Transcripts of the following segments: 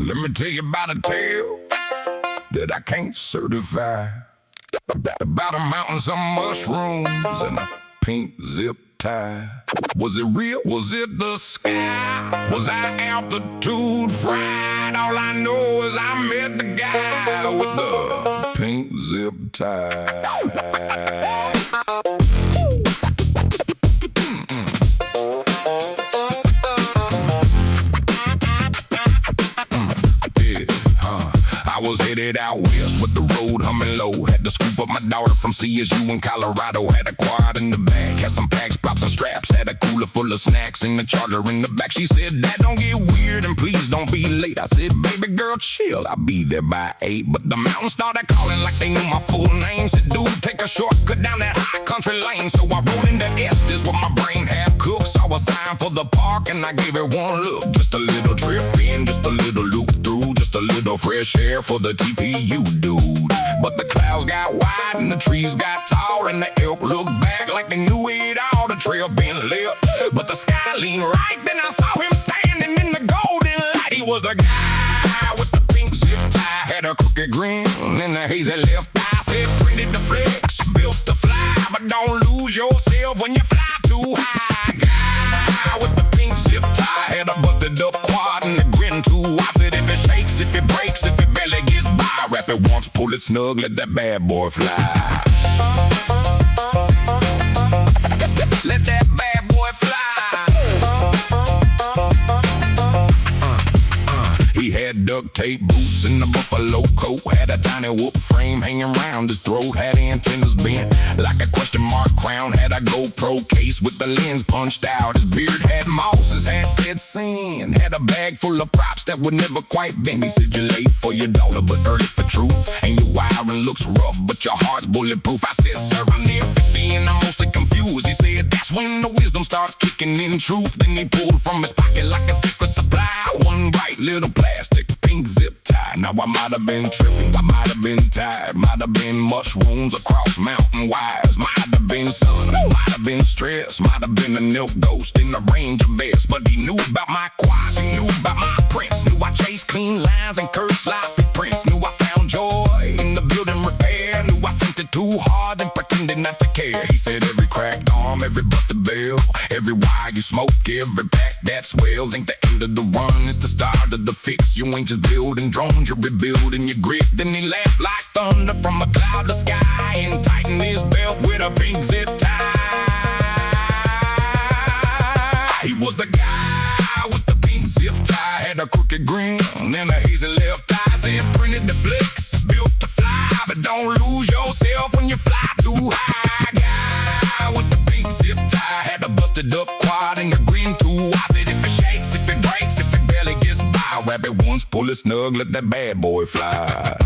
Let me tell you about a tale that I can't certify. About a mountain, some mushrooms, and a pink zip tie. Was it real? Was it the sky? Was I altitude fried? All I know is I met the guy with the pink zip tie. I was headed out west with the road humming low. Had to scoop up my daughter from CSU in Colorado. Had a quad in the back, had some packs, props, and straps. Had a cooler full of snacks and the charger in the back. She said, Dad, don't get weird and please don't be late. I said, baby girl, chill, I'll be there by 8. But the mountains started calling like they knew my full name. Said, dude, take a shortcut down that high country lane. So I rolled into Estes with my brain half cooked. Saw a sign for the park and I gave it one look. Just a little trip in, just a little loop through. Just a little fresh air for the TPU Dude. But the clouds got wide and the trees got tall, and the elk looked back like they knew it all. The trail been left, but the sky leaned right. Then I saw him standing in the golden light. He was the guy with the pink zip tie. Had a crooked grin and a hazy left eye. Said printed the flex, built to fly, but don't lose yourself when you fly too high. Guy with the pink zip tie had a busted up quad and a grin too wide. Said if it shakes, if it breaks, if it barely gets by, wrap it once, pull it snug, let that bad boy fly. Let that bad boy fly. He had duct tape boots and a buffalo coat. Had a tiny whoop frame hanging round his throat. Had antennas bent like a question mark crown. Had a GoPro case with the lens punched out. His beard had moss, his hat said sin. Had a bag full of props that would never quite bend. He said, you're late for your daughter, but early for truth. And your wiring looks rough, but your heart's bulletproof. I said, sir, I'm near 50 and I'm mostly confused. He said, that's when the wisdom starts kicking in truth. Then he pulled from his pocket like a secret supply. One bright little plastic pink zip tie. Now I might have been tripping, I might have been tired, might have been mushrooms across mountain wires, might have been sun, might have been stress, might have been an elk ghost in the range of vests. But he knew about my quads, he knew about my prints, knew I chased clean lines and curved sloppy prints, knew I found joy in the building repair, knew I sent it too hard and pretended not to care. He said every cracked arm, every busted bell, every wire you smoke, every pack that swells ain't the end of the run, it's the start of the fix. You ain't just building drones, you're rebuilding your grit. Then he laughed like thunder from a cloud to sky and tightened his belt with a pink zip tie. He was the guy with the pink zip tie. Had a crooked grin and a hazy left eye. Said printed the flicks, built to fly, but don't lose yourself when you fly too high. Guy with the pink zip tie. Had a busted up quad and a grin too wide. Said if it shakes, if it breaks, if it barely gets by, wrap it once, pull it snug, let that bad boy fly.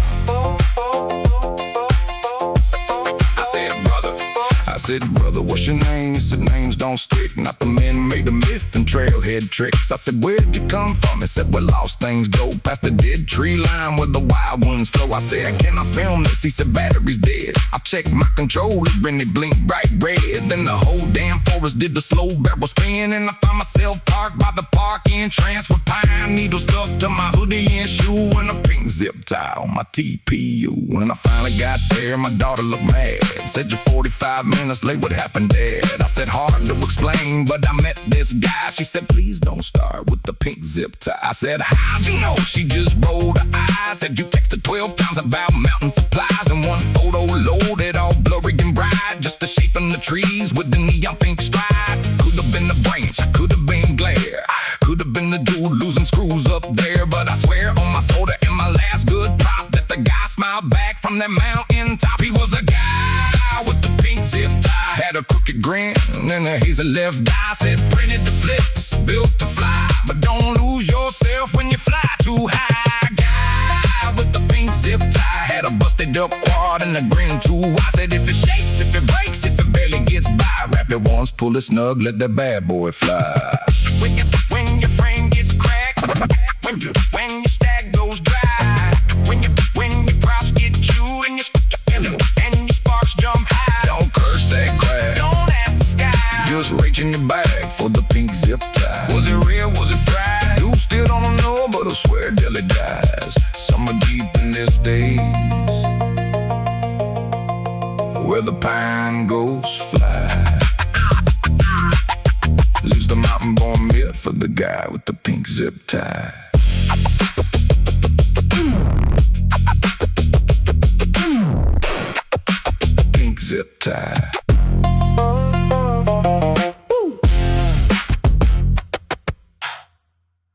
I said, brother, what's your name? He said, names don't stick, not the men made the myth and trailhead tricks. I said, where'd you come from? He said, where lost things go, past the dead tree line where the wild ones flow. I said, can I film this? He said, battery's dead. I checked my controller and it blinked bright red. Then the whole damn forest did the slow barrel spin, and I found myself parked by the park entrance with pine needles stuck to my hoodie and shoe and a pink zip tie on my TPU. When I finally got there, my daughter looked mad. Said, you're 45 minutes late, what happened, Dad? I said, hard to explain, but I met this guy. She said, please don't start with the pink zip tie. I said, how'd you know? She just rolled her eyes. Said, you texted 12 times about mountain supplies, and one photo loaded all blurry and bright, just the shape of the trees with the neon pink stripe. Could have been the branch, I could have been glare, could have been the dude losing screws up there. But I swear on my soda and my last good prop that the guy smiled back from that mountain top. He was a guy with the pink zip tie. Had a crooked grin and a hazy left eye. Said printed the flips, built to fly, but don't lose yourself when you fly too high. Guy with the pink zip tie. Had a busted up quad and a grin too wide. Said if it shakes, if it breaks, if it barely gets by, wrap it once, pull it snug, let that bad boy fly. When your frame gets cracked, when your stack goes dry, when your props get chewed and your sparks jump high, don't curse that crap, don't ask the sky, just reach in your bag for the pink zip tie. Was it real, was it fried? You still don't know, but brother swear till he dies. Summer deep in his days, where the pine ghosts fly. Lives the mountain born myth for the guy with the pink zip tie. Pink zip tie.